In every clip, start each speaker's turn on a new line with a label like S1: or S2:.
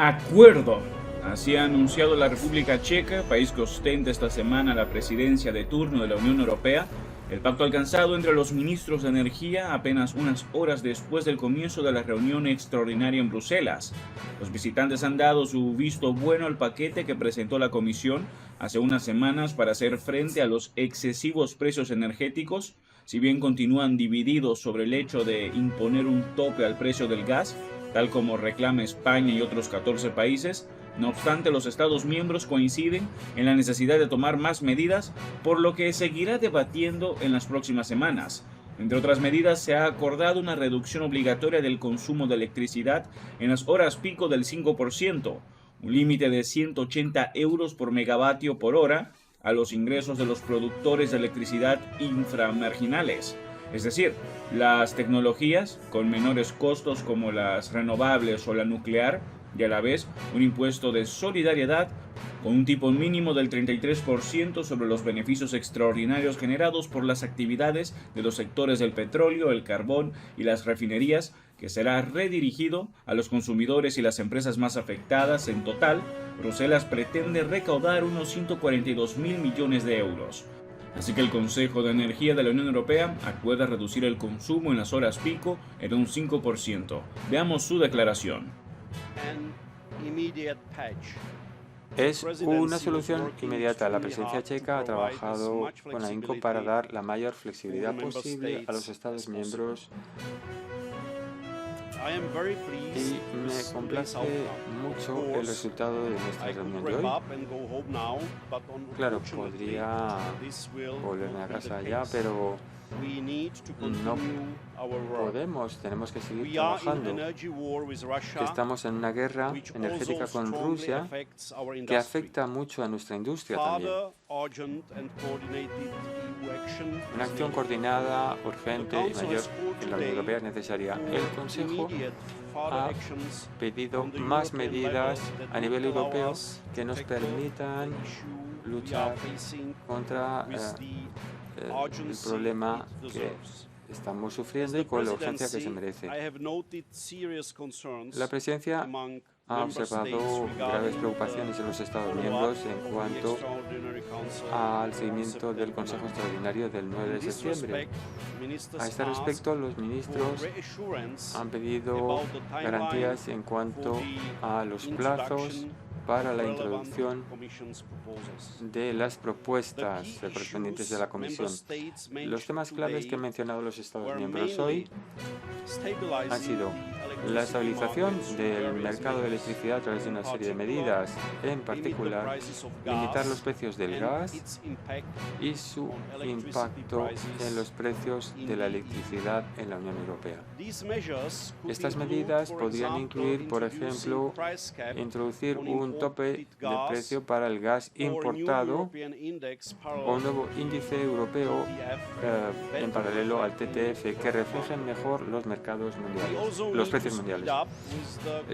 S1: Acuerdo. Así ha anunciado la República Checa, país que ostenta esta semana la presidencia de turno de la Unión Europea, el pacto alcanzado entre los ministros de Energía apenas unas horas después del comienzo de la reunión extraordinaria en Bruselas. Los visitantes han dado su visto bueno al paquete que presentó la Comisión hace unas semanas para hacer frente a los excesivos precios energéticos. Si bien continúan divididos sobre el hecho de imponer un tope al precio del gas, tal como reclama España y otros 14 países. No obstante, los Estados miembros coinciden en la necesidad de tomar más medidas, por lo que seguirá debatiendo en las próximas semanas. Entre otras medidas, se ha acordado una reducción obligatoria del consumo de electricidad en las horas pico del 5%, un límite de 180 euros por megavatio por hora a los ingresos de los productores de electricidad inframarginales. Es decir, las tecnologías con menores costos como las renovables o la nuclear, y a la vez un impuesto de solidaridad con un tipo mínimo del 33% sobre los beneficios extraordinarios generados por las actividades de los sectores del petróleo, el carbón y las refinerías, que será redirigido a los consumidores y las empresas más afectadas. En total, Bruselas pretende recaudar unos 142.000 millones de euros. Así que el Consejo de Energía de la Unión Europea acuerda reducir el consumo en las horas pico en un 5%. Veamos su declaración.
S2: Es una solución inmediata. La presidencia checa ha trabajado con ahínco para dar la mayor flexibilidad posible a los Estados miembros y me complace mucho el resultado de nuestra reunión de hoy. Claro, podría volverme a casa ya, pero no podemos, tenemos que seguir trabajando. Estamos en una guerra energética con Rusia que afecta mucho a nuestra industria también. Una acción coordinada, urgente y mayor en la Unión Europea es necesaria. El Consejo ha pedido más medidas a nivel europeo que nos permitan luchar contra el problema que estamos sufriendo y con la urgencia que se merece. La presidencia ha observado graves preocupaciones en los Estados miembros en cuanto al seguimiento del Consejo Extraordinario del 9 de septiembre. A este respecto, los ministros han pedido garantías en cuanto a los plazos para la introducción de las propuestas correspondientes de la Comisión. Los temas claves que han mencionado los Estados miembros hoy han sido la estabilización del mercado de electricidad a través de una serie de medidas, en particular, limitar los precios del gas y su impacto en los precios de la electricidad en la Unión Europea. Estas medidas podrían incluir, por ejemplo, introducir un tope de precio para el gas importado o un nuevo índice europeo en paralelo al TTF que reflejen mejor los mercados mundiales, los precios mundiales.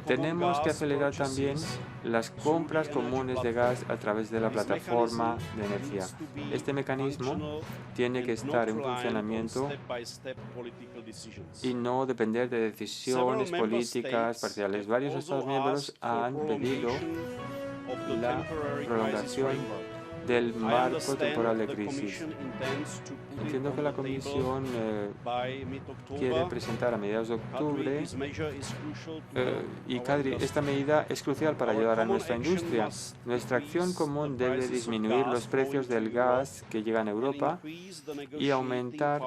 S2: Tenemos que acelerar también las compras comunes de gas a través de la plataforma de energía. Este mecanismo tiene que estar en funcionamiento y no depender de decisiones políticas parciales. Varios Estados miembros han pedido la prolongación del marco temporal de crisis. Entiendo que la Comisión quiere presentar a mediados de octubre y esta medida es crucial para ayudar a nuestra industria. Nuestra acción común debe disminuir los precios del gas que llegan a Europa y aumentar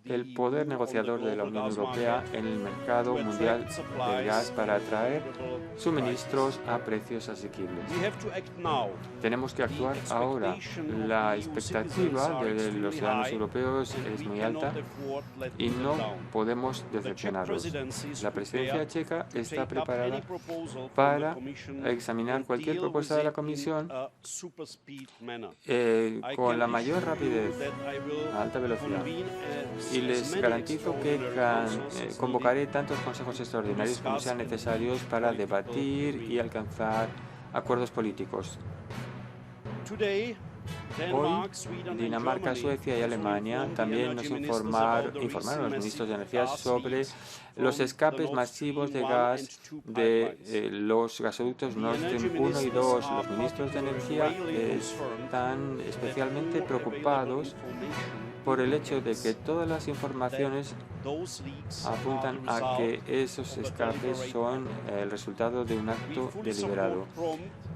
S2: el poder negociador de la Unión Europea en el mercado mundial del gas para atraer suministros a precios asequibles. Tenemos que actuar ahora. La expectativa de los ciudadanos europeos es muy alta y no podemos decepcionarlos. La presidencia checa está preparada para examinar cualquier propuesta de la Comisión con la mayor rapidez, a alta velocidad. Y les garantizo que convocaré tantos consejos extraordinarios como sean necesarios para debatir y alcanzar acuerdos políticos. Hoy, Dinamarca, Suecia y Alemania también nos informaron los ministros de Energía sobre los escapes masivos de gas de los gasoductos Nord Stream 1 y 2. Los ministros de Energía están especialmente preocupados por el hecho de que todas las informaciones apuntan a que esos escapes son el resultado de un acto deliberado.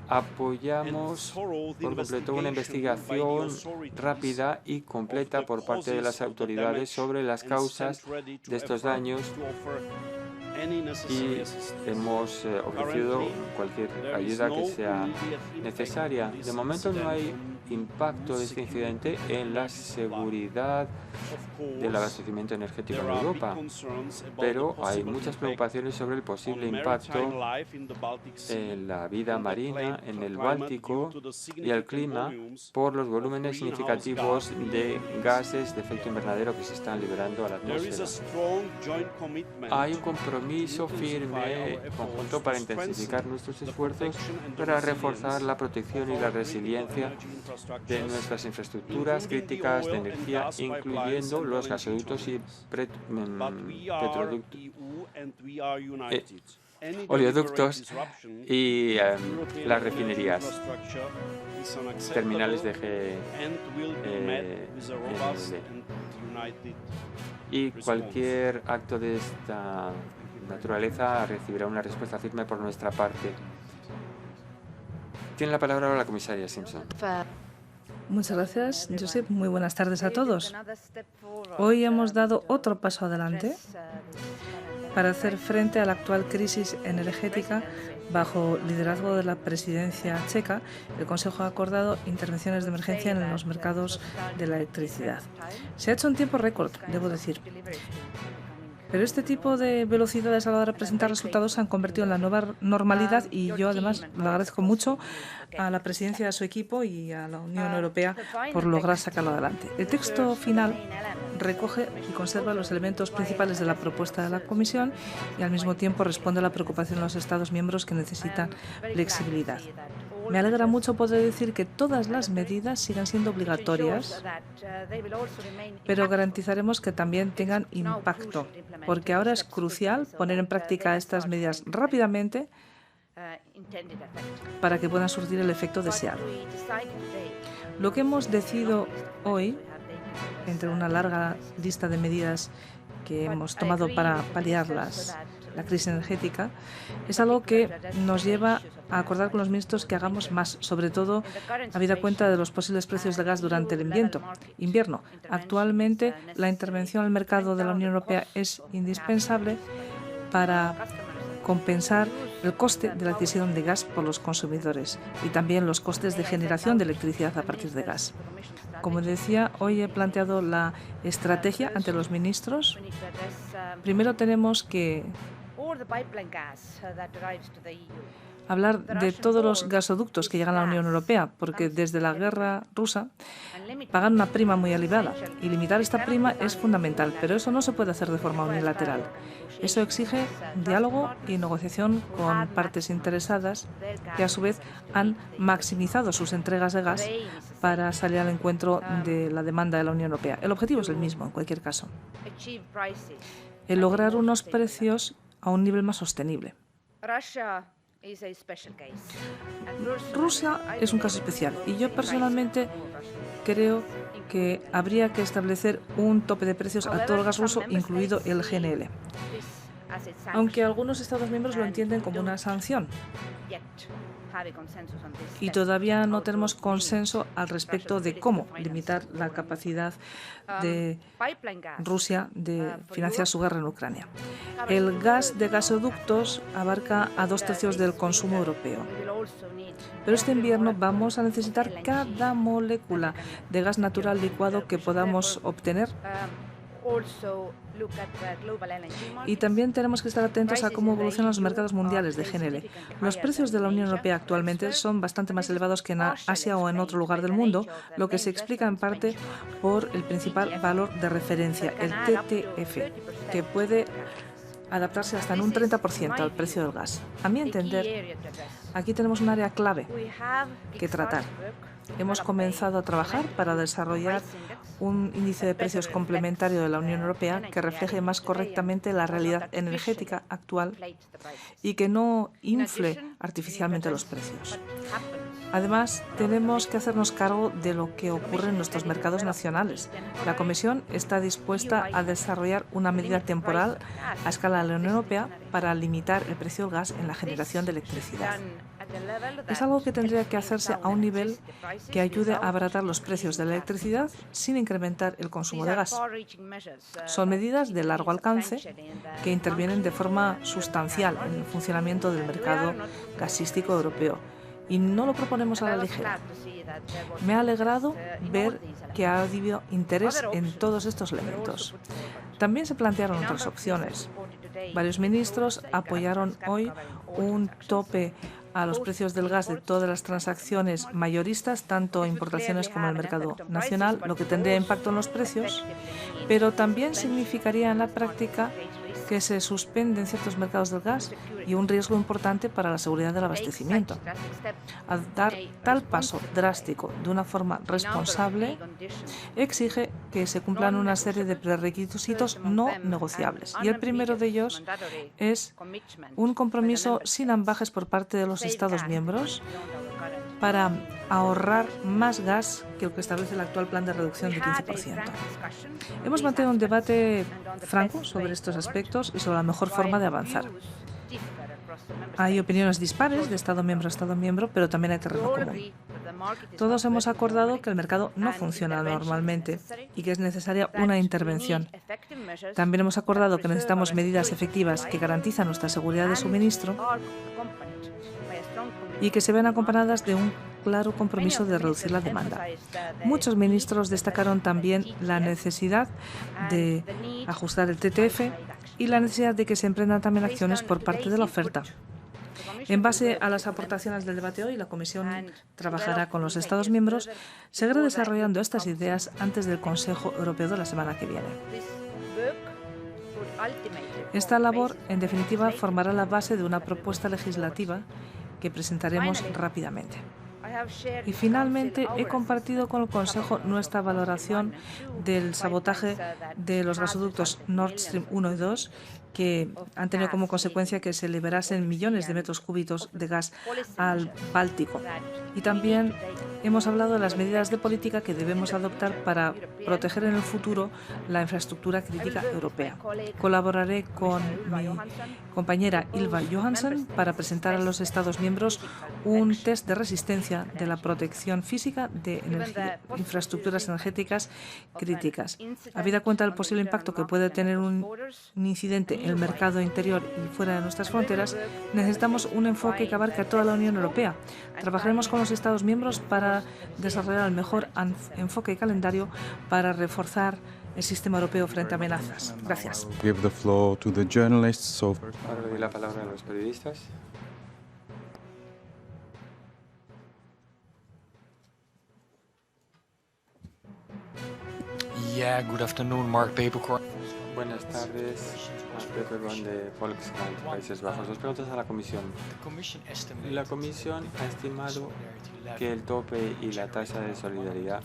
S2: Apoyamos por completo una investigación rápida y completa por parte de las autoridades sobre las causas de estos daños y hemos ofrecido cualquier ayuda que sea necesaria. De momento no hay impacto de este incidente en la seguridad del abastecimiento energético en Europa, pero hay muchas preocupaciones sobre el posible impacto en la vida marina, en el Báltico y el clima por los volúmenes significativos de gases de efecto invernadero que se están liberando a la atmósfera. Hay un compromiso firme conjunto para intensificar nuestros esfuerzos para reforzar la protección y la resiliencia de nuestras infraestructuras críticas de energía, incluyendo los gasoductos y oleoductos y las refinerías, terminales de GNL. Y cualquier acto de esta naturaleza recibirá una respuesta firme por nuestra parte. Tiene la palabra ahora la comisaria Simpson.
S3: Muchas gracias, Josep. Muy buenas tardes a todos. Hoy hemos dado otro paso adelante para hacer frente a la actual crisis energética. Bajo liderazgo de la presidencia checa, el Consejo ha acordado intervenciones de emergencia en los mercados de la electricidad. Se ha hecho en tiempo récord, debo decir. Pero este tipo de velocidades a la hora de presentar resultados se han convertido en la nueva normalidad y yo además le agradezco mucho a la presidencia, a su equipo y a la Unión Europea por lograr sacarlo adelante. El texto final recoge y conserva los elementos principales de la propuesta de la Comisión y al mismo tiempo responde a la preocupación de los Estados miembros que necesitan flexibilidad. Me alegra mucho poder decir que todas las medidas sigan siendo obligatorias, pero garantizaremos que también tengan impacto, porque ahora es crucial poner en práctica estas medidas rápidamente para que puedan surtir el efecto deseado. Lo que hemos decidido hoy, entre una larga lista de medidas que hemos tomado para paliar la crisis energética, es algo que nos lleva a acordar con los ministros que hagamos más, sobre todo habida cuenta de los posibles precios de gas durante el invierno. Actualmente, la intervención al mercado de la Unión Europea es indispensable para compensar el coste de la adquisición de gas por los consumidores y también los costes de generación de electricidad a partir de gas. Como decía, hoy he planteado la estrategia ante los ministros. Primero tenemos que hablar de todos los gasoductos que llegan a la Unión Europea, porque desde la guerra rusa pagan una prima muy elevada y limitar esta prima es fundamental, pero eso no se puede hacer de forma unilateral. Eso exige diálogo y negociación con partes interesadas que a su vez han maximizado sus entregas de gas para salir al encuentro de la demanda de la Unión Europea. El objetivo es el mismo en cualquier caso: el lograr unos precios a un nivel más sostenible. Rusia es un caso especial y yo personalmente creo que habría que establecer un tope de precios a todo el gas ruso, incluido el GNL, aunque algunos Estados miembros lo entienden como una sanción. Y todavía no tenemos consenso al respecto de cómo limitar la capacidad de Rusia de financiar su guerra en Ucrania. El gas de gasoductos abarca a 2/3 del consumo europeo. Pero este invierno vamos a necesitar cada molécula de gas natural licuado que podamos obtener. Y también tenemos que estar atentos a cómo evolucionan los mercados mundiales de GNL. Los precios de la Unión Europea actualmente son bastante más elevados que en Asia o en otro lugar del mundo, lo que se explica en parte por el principal valor de referencia, el TTF, que puede adaptarse hasta en un 30% al precio del gas. A mi entender, aquí tenemos un área clave que tratar. hemos comenzado a trabajar para desarrollar un índice de precios complementario de la Unión Europea que refleje más correctamente la realidad energética actual y que no infle artificialmente los precios. Además, tenemos que hacernos cargo de lo que ocurre en nuestros mercados nacionales. La Comisión está dispuesta a desarrollar una medida temporal a escala de la Unión Europea para limitar el precio del gas en la generación de electricidad. Es algo que tendría que hacerse a un nivel que ayude a abaratar los precios de la electricidad sin incrementar el consumo de gas. Son medidas de largo alcance que intervienen de forma sustancial en el funcionamiento del mercado gasístico europeo. Y no lo proponemos a la ligera. Me ha alegrado ver que ha habido interés en todos estos elementos. También se plantearon otras opciones. Varios ministros apoyaron hoy un tope a los precios del gas de todas las transacciones mayoristas, tanto importaciones como en el mercado nacional, lo que tendría impacto en los precios, pero también significaría en la práctica que se suspenden ciertos mercados del gas y un riesgo importante para la seguridad del abastecimiento. Al dar tal paso drástico de una forma responsable, exige que se cumplan una serie de prerequisitos no negociables. Y el primero de ellos es un compromiso sin ambajes por parte de los Estados miembros para ahorrar más gas que el que establece el actual plan de reducción del 15%. Hemos mantenido un debate franco sobre estos aspectos y sobre la mejor forma de avanzar. Hay opiniones dispares de Estado miembro a Estado miembro, pero también hay terreno común. Todos hemos acordado que el mercado no funciona normalmente y que es necesaria una intervención. También hemos acordado que necesitamos medidas efectivas que garantizan nuestra seguridad de suministro y que se ven acompañadas de un claro compromiso de reducir la demanda. Muchos ministros destacaron también la necesidad de ajustar el TTF y la necesidad de que se emprendan también acciones por parte de la oferta. En base a las aportaciones del debate hoy, la Comisión trabajará con los Estados miembros, seguirá desarrollando estas ideas antes del Consejo Europeo de la semana que viene. Esta labor, en definitiva, formará la base de una propuesta legislativa que presentaremos rápidamente. Y finalmente he compartido con el Consejo nuestra valoración del sabotaje de los gasoductos Nord Stream 1 y 2, que han tenido como consecuencia que se liberasen millones de metros cúbicos de gas al Báltico. Y también hemos hablado de las medidas de política que debemos adoptar para proteger en el futuro la infraestructura crítica europea. Colaboraré con mi compañera Ylva Johansson para presentar a los Estados miembros un test de resistencia de la protección física de infraestructuras energéticas críticas. Habida cuenta del posible impacto que puede tener un incidente en el mercado interior y fuera de nuestras fronteras, necesitamos un enfoque que abarque a toda la Unión Europea. Trabajaremos con los Estados miembros para desarrollar el mejor enfoque y calendario para reforzar el sistema europeo frente a amenazas. Gracias.
S2: Ahora doy la palabra a los periodistas.
S4: Good afternoon, Mark Papercorn.
S2: Buenas tardes, Mark Papercorn de Volkskrant, Países Bajos. Dos preguntas a la Comisión. La Comisión ha estimado que el tope y la tasa de solidaridad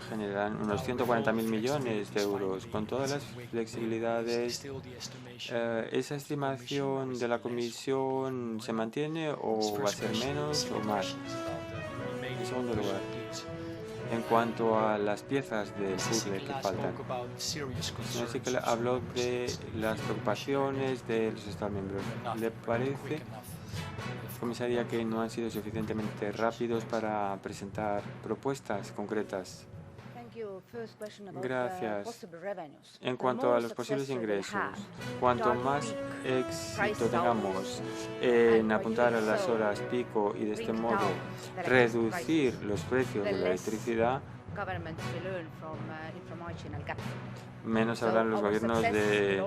S2: generan unos 140.000 millones de euros. Con todas las flexibilidades, ¿esa estimación de la Comisión se mantiene o va a ser menos o más? En segundo lugar, en cuanto a las piezas del puzzle que faltan, así que habló de las preocupaciones de los Estados miembros. ¿Le parece, comisaría, que no han sido suficientemente rápidos para presentar propuestas concretas? Gracias. En cuanto a los posibles ingresos, cuanto más éxito tengamos en apuntar a las horas pico y de este modo reducir los precios de la electricidad, menos habrán los gobiernos de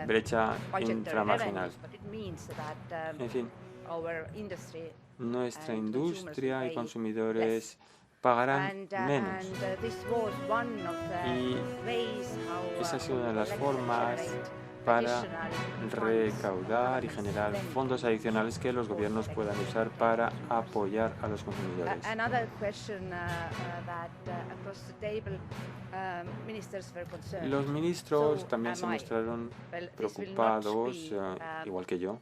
S2: brecha intramarginal. En fin, nuestra industria y consumidores pagarán menos. Y esa ha sido una de las formas para recaudar y generar fondos adicionales que los gobiernos puedan usar para apoyar a los consumidores. Los ministros también se mostraron preocupados, igual que yo.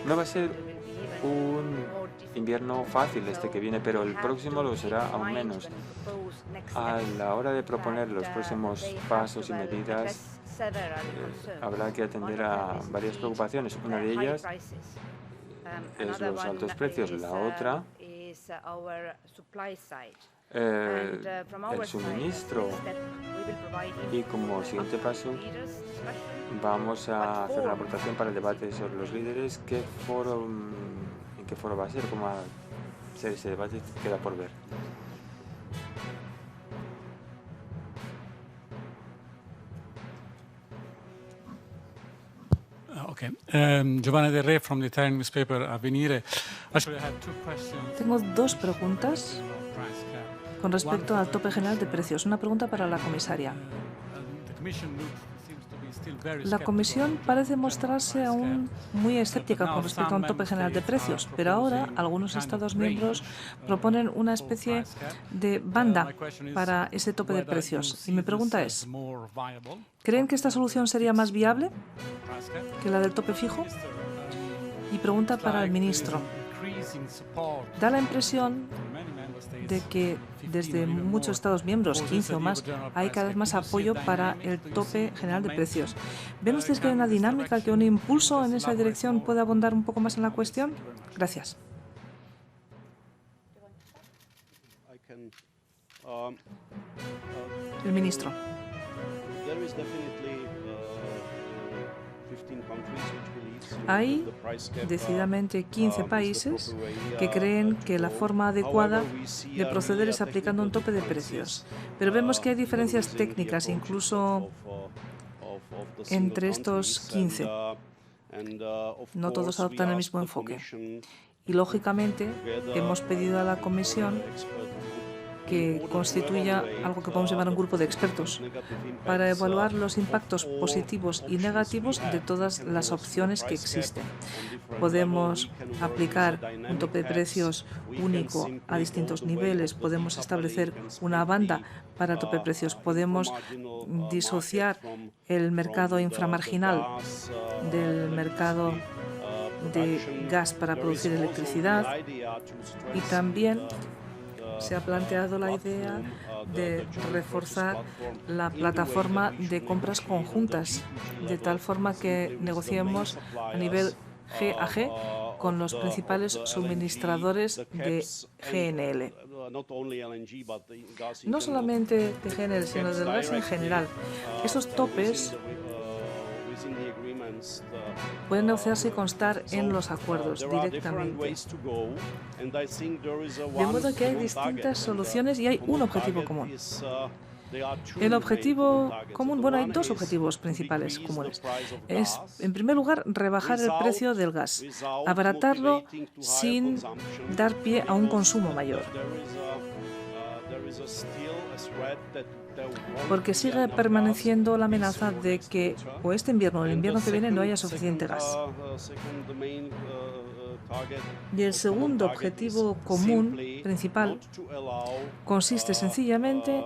S2: No va a ser un invierno fácil este que viene, pero el próximo lo será aún menos. A la hora de proponer los próximos pasos y medidas, habrá que atender a varias preocupaciones. Una de ellas es los altos precios. La otra, el suministro. Y como siguiente paso, vamos a hacer una aportación para el debate sobre los líderes. ¿En qué foro va a ser? ¿Cómo va a ser ese debate? Queda por ver.
S5: Okay. Giovanni Del Re from the Italian newspaper Avvenire. Actually, I have two questions.
S3: Tengo dos preguntas con respecto al tope general de precios. Una pregunta para la comisaria. La Comisión parece mostrarse aún muy escéptica con respecto a un tope general de precios, pero ahora algunos Estados miembros proponen una especie de banda para ese tope de precios. Y mi pregunta es, ¿creen que esta solución sería más viable que la del tope fijo? Y pregunta para el ministro. Da la impresión de que desde muchos Estados miembros, 15 o más, hay cada vez más apoyo para el tope general de precios. ¿Ven ustedes que hay una dinámica, que un impulso en esa dirección puede abundar un poco más en la cuestión? Gracias. El ministro. Hay decididamente 15 países que creen que la forma adecuada de proceder es aplicando un tope de precios. Pero vemos que hay diferencias técnicas, incluso entre estos 15. No todos adoptan el mismo enfoque. Y, lógicamente, hemos pedido a la Comisión que constituya algo que podemos llamar un grupo de expertos para evaluar los impactos positivos y negativos de todas las opciones que existen. Podemos aplicar un tope de precios único a distintos niveles, podemos establecer una banda para tope de precios, podemos disociar el mercado inframarginal del mercado de gas para producir electricidad, y también se ha planteado la idea de reforzar la plataforma de compras conjuntas, de tal forma que negociemos a nivel GAG con los principales suministradores de GNL. No solamente de GNL, sino del gas en general. Esos topes pueden negociarse y constar en los acuerdos directamente. De modo que hay distintas soluciones y hay un objetivo común. El objetivo común, bueno, hay dos objetivos principales comunes. Es, en primer lugar, rebajar el precio del gas, abaratarlo sin dar pie a un consumo mayor. Porque sigue permaneciendo la amenaza de que o este invierno o el invierno que viene no haya suficiente gas. Y el segundo objetivo común, principal, consiste sencillamente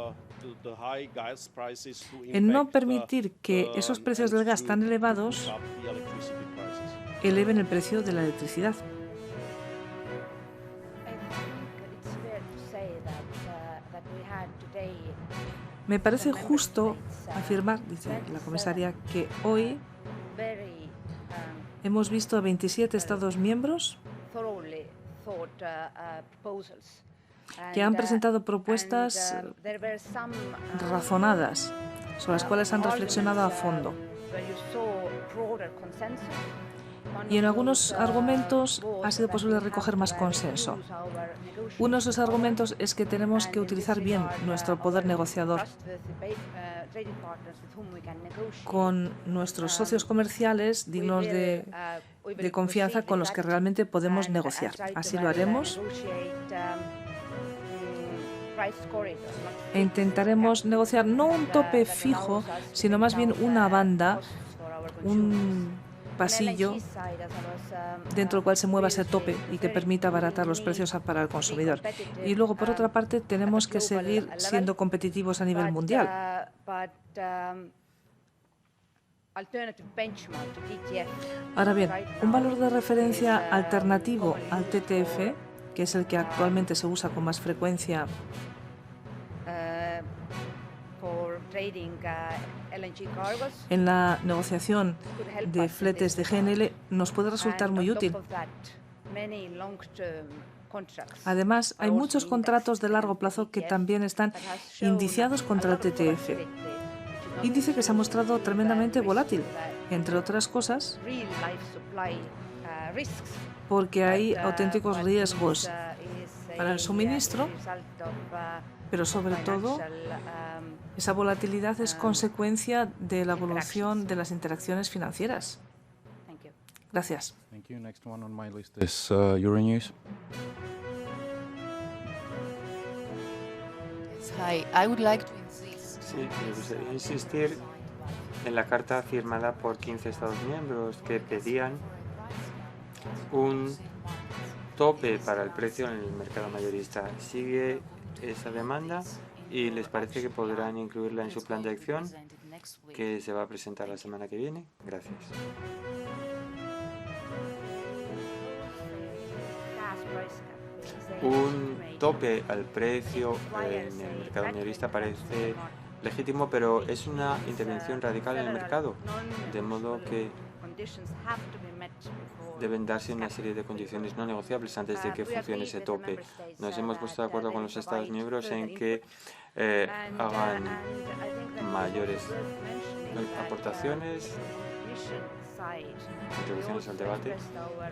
S3: en no permitir que esos precios del gas tan elevados eleven el precio de la electricidad. Me parece justo afirmar, dice la comisaria, que hoy hemos visto a 27 Estados miembros que han presentado propuestas razonadas, sobre las cuales han reflexionado a fondo. Y en algunos argumentos ha sido posible recoger más consenso. Uno de esos argumentos es que tenemos que utilizar bien nuestro poder negociador con nuestros socios comerciales dignos de confianza, con los que realmente podemos negociar. Así lo haremos. e intentaremos negociar no un tope fijo, sino más bien una banda, un pasillo dentro del cual se mueva ese tope y que permita abaratar los precios para el consumidor. Y luego, por otra parte, tenemos que seguir siendo competitivos a nivel mundial. Ahora bien, un valor de referencia alternativo al TTF, que es el que actualmente se usa con más frecuencia en la negociación de fletes de GNL, nos puede resultar muy útil. Además, hay muchos contratos de largo plazo que también están indiciados contra el TTF. Índice que se ha mostrado tremendamente volátil, entre otras cosas, porque hay auténticos riesgos para el suministro, pero sobre todo esa volatilidad es consecuencia de la evolución de las interacciones financieras. Gracias.
S6: Thank you. Next one on my list is Euronews.
S7: Hi, I would like to insist.
S2: Sí, me gustaría insistir en la carta firmada por 15 Estados miembros que pedían un tope para el precio en el mercado mayorista. ¿Sigue esa demanda y les parece que podrán incluirla en su plan de acción que se va a presentar la semana que viene? Gracias. Un tope al precio en el mercado mayorista parece legítimo, pero es una intervención radical en el mercado, de modo que deben darse una serie de condiciones no negociables antes de que funcione ese tope. Nos hemos puesto de acuerdo con los Estados miembros en que hagan mayores aportaciones, contribuciones al debate,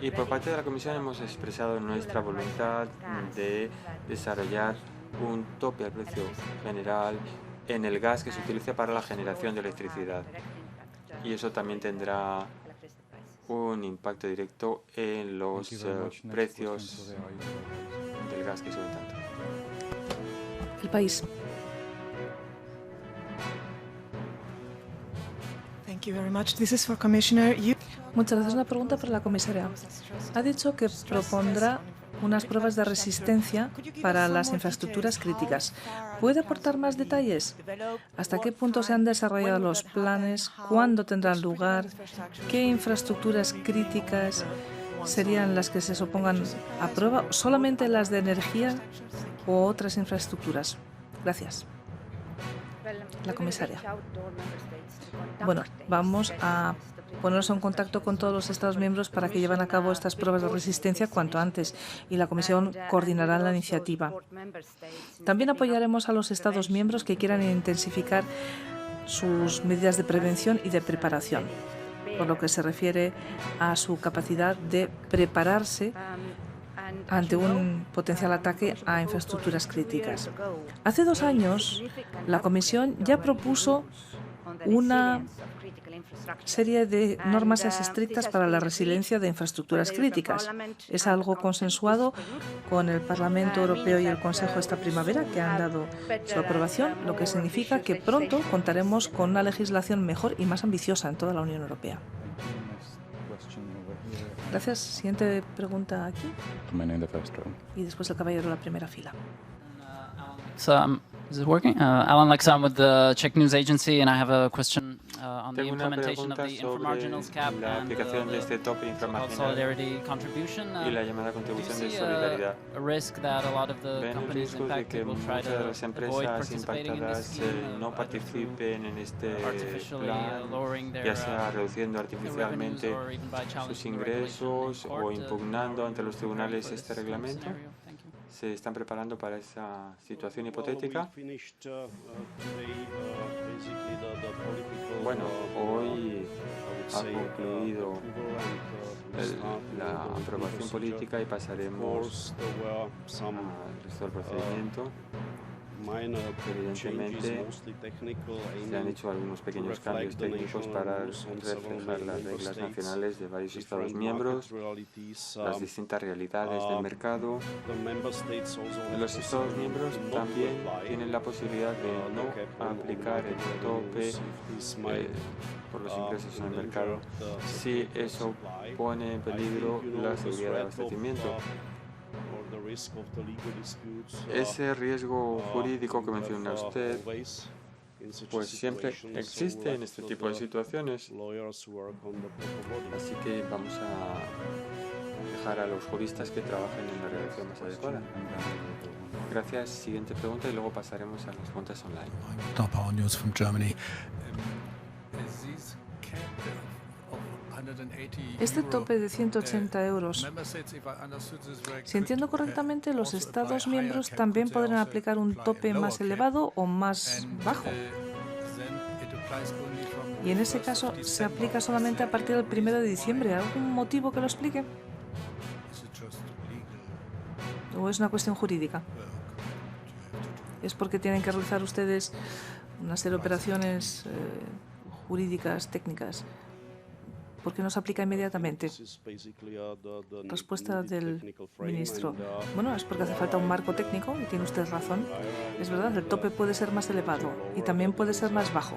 S2: y por parte de la Comisión hemos expresado nuestra voluntad de desarrollar un tope al precio general en el gas que se utiliza para la generación de electricidad, y eso también tendrá un impacto directo en los precios del gas que suben tanto.
S3: El país.
S8: Thank you very much. This is for Commissioner.
S3: Muchas gracias. Una pregunta para la comisaria. Ha dicho que propondrá unas pruebas de resistencia para las infraestructuras críticas. ¿Puede aportar más detalles? ¿Hasta qué punto se han desarrollado los planes? ¿Cuándo tendrán lugar? ¿Qué infraestructuras críticas serían las que se supongan a prueba? ¿Solamente las de energía o otras infraestructuras? Gracias. La comisaria. Bueno, vamos a ponernos en contacto con todos los Estados miembros para que lleven a cabo estas pruebas de resistencia cuanto antes, y la Comisión coordinará la iniciativa. También apoyaremos a los Estados miembros que quieran intensificar sus medidas de prevención y de preparación, por lo que se refiere a su capacidad de prepararse ante un potencial ataque a infraestructuras críticas. Hace 2 años, la Comisión ya propuso una serie de normas estrictas para la resiliencia de infraestructuras críticas. Es algo consensuado con el Parlamento Europeo y el Consejo esta primavera, que han dado su aprobación, lo que significa que pronto contaremos con una legislación mejor y más ambiciosa en toda la Unión Europea. Gracias. Siguiente pregunta aquí. Y después el caballero de la primera fila.
S9: Is it working? Alan Lexam with the Czech News Agency, and I have a question on the implementation of the inframarginals cap and the so-called solidarity contribution. A risk that a lot of the companies impacted will try to avoid participating in this scheme, artificially lowering their revenues or even by challenging the regulation in court.
S2: Impugnando ante los tribunales este reglamento. ¿Se están preparando para esa situación hipotética? Bueno, hoy ha concluido la aprobación política y pasaremos al resto del procedimiento. Evidentemente, se han hecho algunos pequeños cambios técnicos para reflejar las reglas nacionales de varios Estados miembros, las distintas realidades del mercado. Los Estados miembros también tienen la posibilidad de no aplicar el tope por los ingresos en el mercado si eso pone en peligro la seguridad de abastecimiento. Ese riesgo jurídico que menciona usted, pues siempre existe en este tipo de situaciones. Así que vamos a dejar a los juristas que trabajen en la redacción más adecuada. Gracias. Siguiente pregunta y luego pasaremos a las preguntas online.
S10: Power News from Germany.
S3: Este tope de 180 euros, si entiendo correctamente, los Estados miembros también podrán aplicar un tope más elevado o más bajo. Y en ese caso, ¿se aplica solamente a partir del 1 de diciembre? ¿Algún motivo que lo explique? ¿O es una cuestión jurídica? ¿Es porque tienen que realizar ustedes una serie de operaciones jurídicas, técnicas? ¿Por qué no se aplica inmediatamente? Respuesta del ministro. Bueno, es porque hace falta un marco técnico y tiene usted razón. Es verdad, el tope puede ser más elevado y también puede ser más bajo.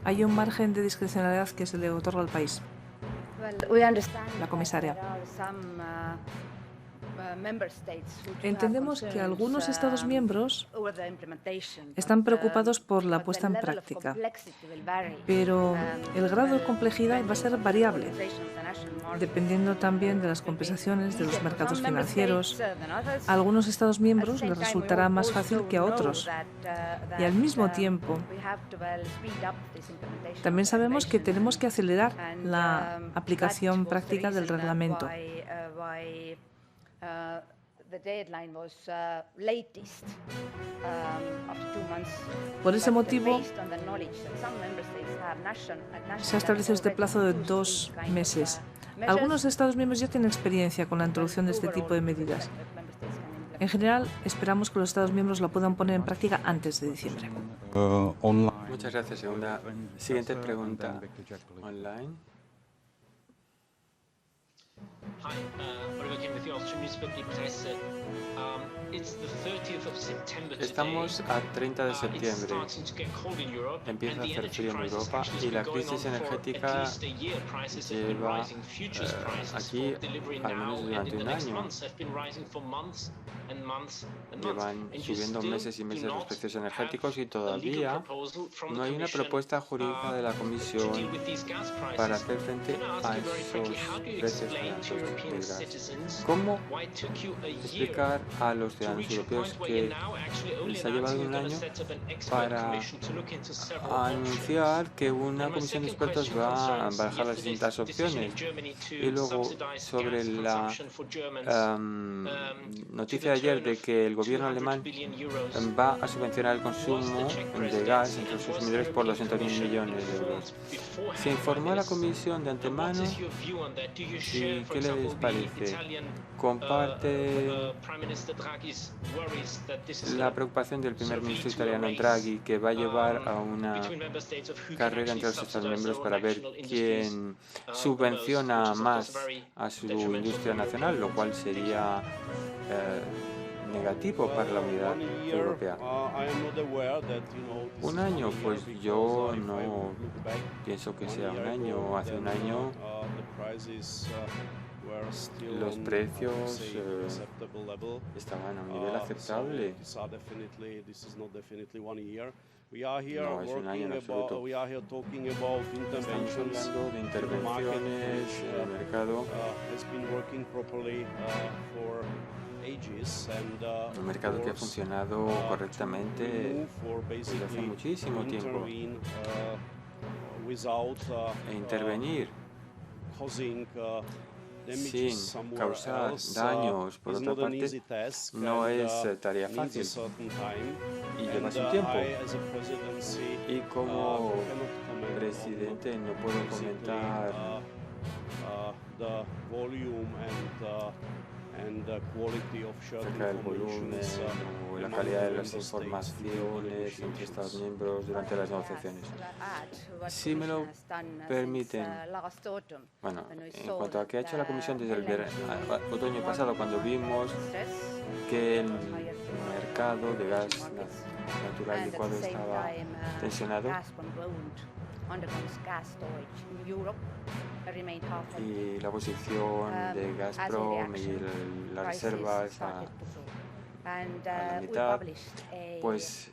S3: Hay un margen de discrecionalidad que se le otorga al país. La comisaria. Entendemos que algunos Estados miembros están preocupados por la puesta en práctica, pero el grado de complejidad va a ser variable, dependiendo también de las compensaciones de los mercados financieros. A algunos Estados miembros les resultará más fácil que a otros. Y al mismo tiempo, también sabemos que tenemos que acelerar la aplicación práctica del reglamento. Por ese motivo, se ha establecido este plazo de 2 meses. Algunos Estados miembros ya tienen experiencia con la introducción de este tipo de medidas. En general, esperamos que los Estados miembros la puedan poner en práctica antes de diciembre.
S2: Muchas gracias. Siguiente pregunta online. Estamos a 30 de septiembre. Empieza a hacer frío en Europa y la crisis energética lleva aquí al menos durante un año. Llevan subiendo meses y meses los precios energéticos y todavía no hay una propuesta jurídica de la Comisión para hacer frente a esos precios tan altos del gas. ¿Cómo explicar a los ciudadanos europeos que les ha llevado un año para anunciar que una comisión de expertos va a barajar las distintas opciones? Y luego, sobre la noticia de ayer de que el gobierno alemán va a subvencionar el consumo de gas entre los consumidores por 200.000 millones de euros. ¿Se informó a la comisión de antemano? ¿Y qué les parece? ¿Comparte la preocupación del primer ministro italiano Draghi, que va a llevar a una carrera entre los Estados miembros para ver quién subvenciona más a su industria nacional, lo cual sería negativo para la unidad europea? Un año, pues yo no pienso que sea un año. Hace un año los precios estaban a un nivel aceptable. No es un año en absoluto. Estamos hablando de intervenciones en el mercado. Un mercado que ha funcionado correctamente desde hace muchísimo tiempo. E intervenir sin causar daños, por otra parte, no es tarea fácil y lleva su tiempo. Y como presidente no puedo comentar acerca del volumen o la calidad de las informaciones entre Estados miembros durante las negociaciones. Si me lo permiten, bueno, en cuanto a qué ha hecho la Comisión desde el otoño pasado, cuando vimos que el mercado de gas natural licuado estaba tensionado y la posición de Gazprom y las reservas a la mitad, pues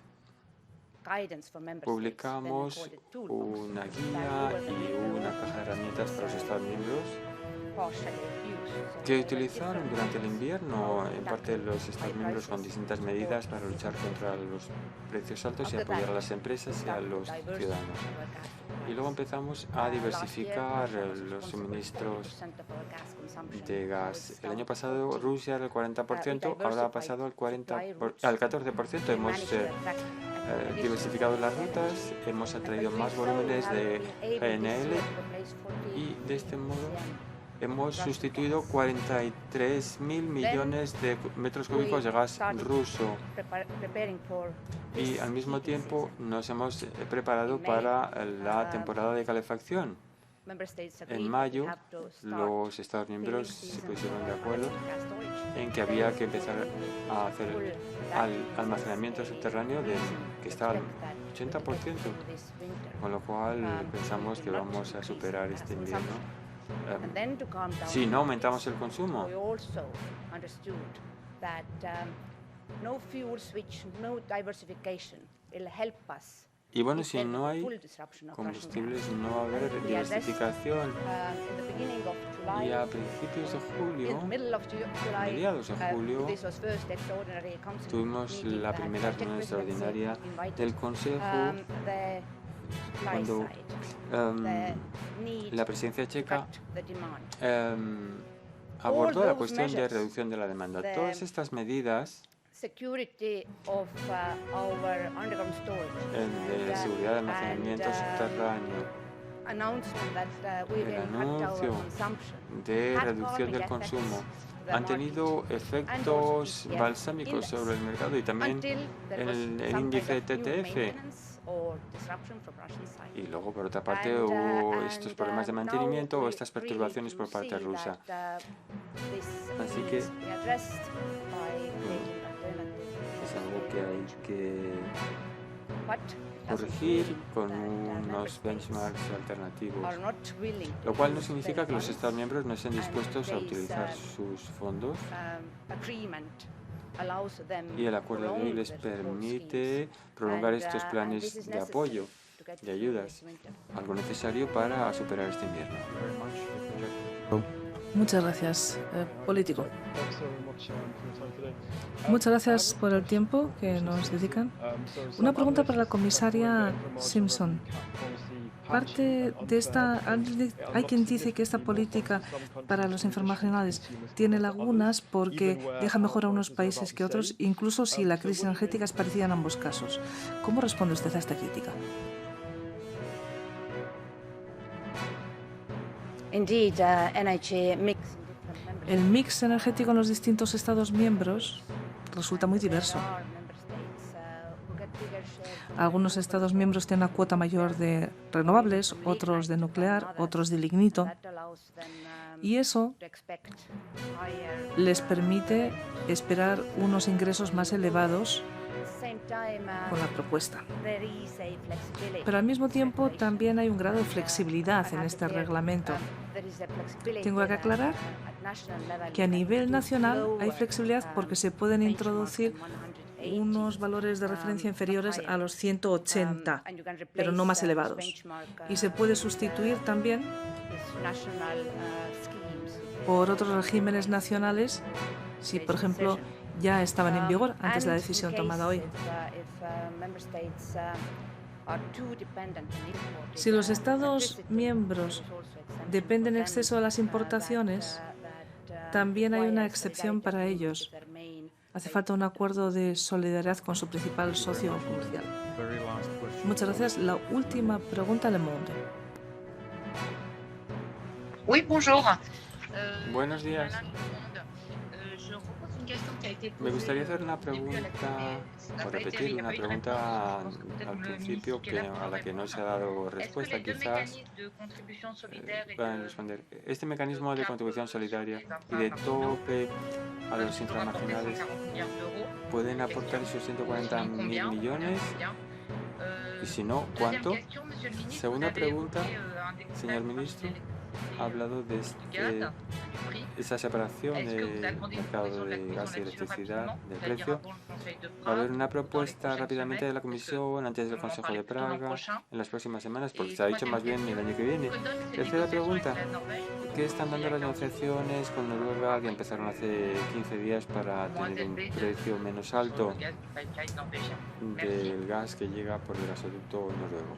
S2: publicamos una guía y una caja de herramientas para los Estados miembros que utilizaron durante el invierno en parte de los Estados miembros con distintas medidas para luchar contra los precios altos y apoyar a las empresas y a los ciudadanos. Y luego empezamos a diversificar los suministros de gas. El año pasado Rusia era el 40%, ahora ha pasado al 14%. Hemos diversificado las rutas, hemos atraído más volúmenes de GNL y de este modo hemos sustituido 43.000 millones de metros cúbicos de gas ruso y al mismo tiempo nos hemos preparado para la temporada de calefacción. En mayo, los Estados miembros se pusieron de acuerdo en que había que empezar a hacer almacenamiento subterráneo que está al 80%, con lo cual pensamos que vamos a superar este invierno. Si no aumentamos el consumo. Y bueno, si no hay combustibles, no va a haber diversificación. Y a principios de julio, mediados de julio, tuvimos la primera reunión extraordinaria del Consejo cuando la presidencia checa abordó la cuestión de reducción de la demanda. Todas estas medidas de seguridad de almacenamiento subterráneo, el anuncio de reducción del consumo, han tenido efectos balsámicos sobre el mercado y también en el índice TTF. Y luego, por otra parte, hubo estos problemas de mantenimiento o estas perturbaciones por parte rusa. Así que es algo que hay que corregir con unos benchmarks alternativos, lo cual no significa que los Estados miembros no estén dispuestos a utilizar sus fondos. Y el acuerdo de hoy les permite prolongar estos planes de apoyo, de ayudas, algo necesario para superar este invierno.
S3: Muchas gracias, político. Muchas gracias por el tiempo que nos dedican. Una pregunta para la comisaria Simpson. Parte de esta, hay quien dice que esta política para los informacionales tiene lagunas porque deja mejor a unos países que otros, incluso si la crisis energética es parecida en ambos casos. ¿Cómo responde usted a esta crítica? El mix energético en los distintos Estados miembros resulta muy diverso. Algunos Estados miembros tienen una cuota mayor de renovables, otros de nuclear, otros de lignito. Y eso les permite esperar unos ingresos más elevados con la propuesta. Pero al mismo tiempo también hay un grado de flexibilidad en este reglamento. Tengo que aclarar que a nivel nacional hay flexibilidad porque se pueden introducir unos valores de referencia inferiores a los 180, pero no más elevados. Y se puede sustituir también por otros regímenes nacionales si, por ejemplo, ya estaban en vigor antes de la decisión tomada hoy. Si los Estados miembros dependen en exceso de las importaciones, también hay una excepción para ellos. Hace falta un acuerdo de solidaridad con su principal socio comercial. Muchas gracias. La última pregunta, Le Monde.
S2: Buenos días. Me gustaría hacer una pregunta, o repetir una pregunta al principio a la que no se ha dado respuesta. Quizás puedan responder. ¿Este mecanismo de contribución solidaria y de tope a los inframarginales pueden aportar esos 140.000 millones? Y si no, ¿cuánto? Segunda pregunta, señor ministro. Ha hablado de esa separación del mercado de gas y electricidad, del precio. Va a haber una propuesta rápidamente de la Comisión antes del Consejo de Praga en las próximas semanas, porque se ha dicho más bien el año que viene. Tercera pregunta. ¿Qué están dando las negociaciones con Noruega que empezaron hace 15 días para tener un precio menos alto del gas que llega por el gasoducto noruego?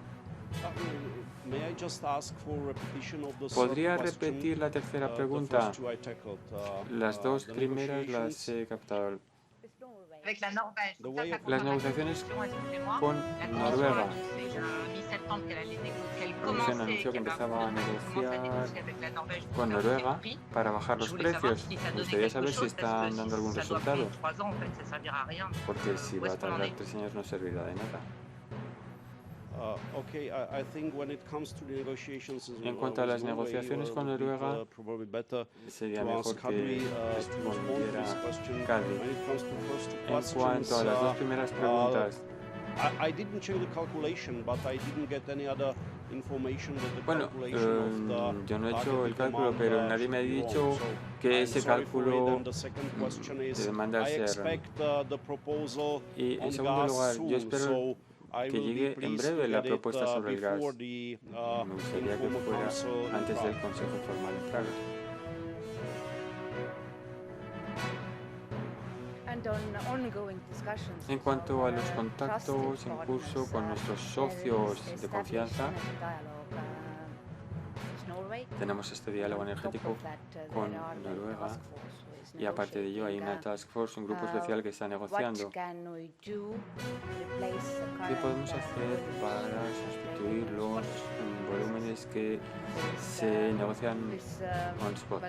S2: ¿Podría repetir la tercera pregunta? Las dos primeras las he captado. Las negociaciones con Noruega. La Comisión anunció que empezaba a negociar con Noruega para bajar los precios. Me gustaría saber si están dando algún resultado, porque si va a tardar 3 años no servirá de nada. En cuanto a las negociaciones con Noruega, sería mejor que respondiera Kadri. En cuanto a las dos primeras preguntas, bueno, yo no he hecho el cálculo, pero nadie me ha dicho que ese cálculo de demanda sea erróneo. Y en segundo lugar, yo espero que llegue en breve la propuesta sobre el gas. Me gustaría que fuera antes del Consejo Informal en Praga. En cuanto a los contactos en curso con nuestros socios de confianza, tenemos este diálogo energético con Noruega y aparte de ello hay una task force, un grupo especial que está negociando. ¿Qué podemos hacer para sustituir los volúmenes que se negocian on spot?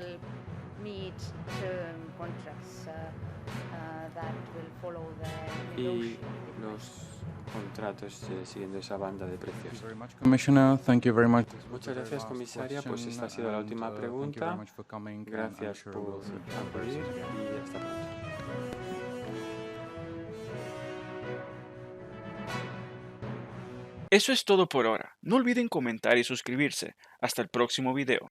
S2: Y los contratos siguiendo esa banda de precios. Muchas gracias, comisaria. Pues esta ha sido la última pregunta. Gracias por acudir y hasta pronto.
S1: Eso es todo por ahora. No olviden comentar y suscribirse. Hasta el próximo video.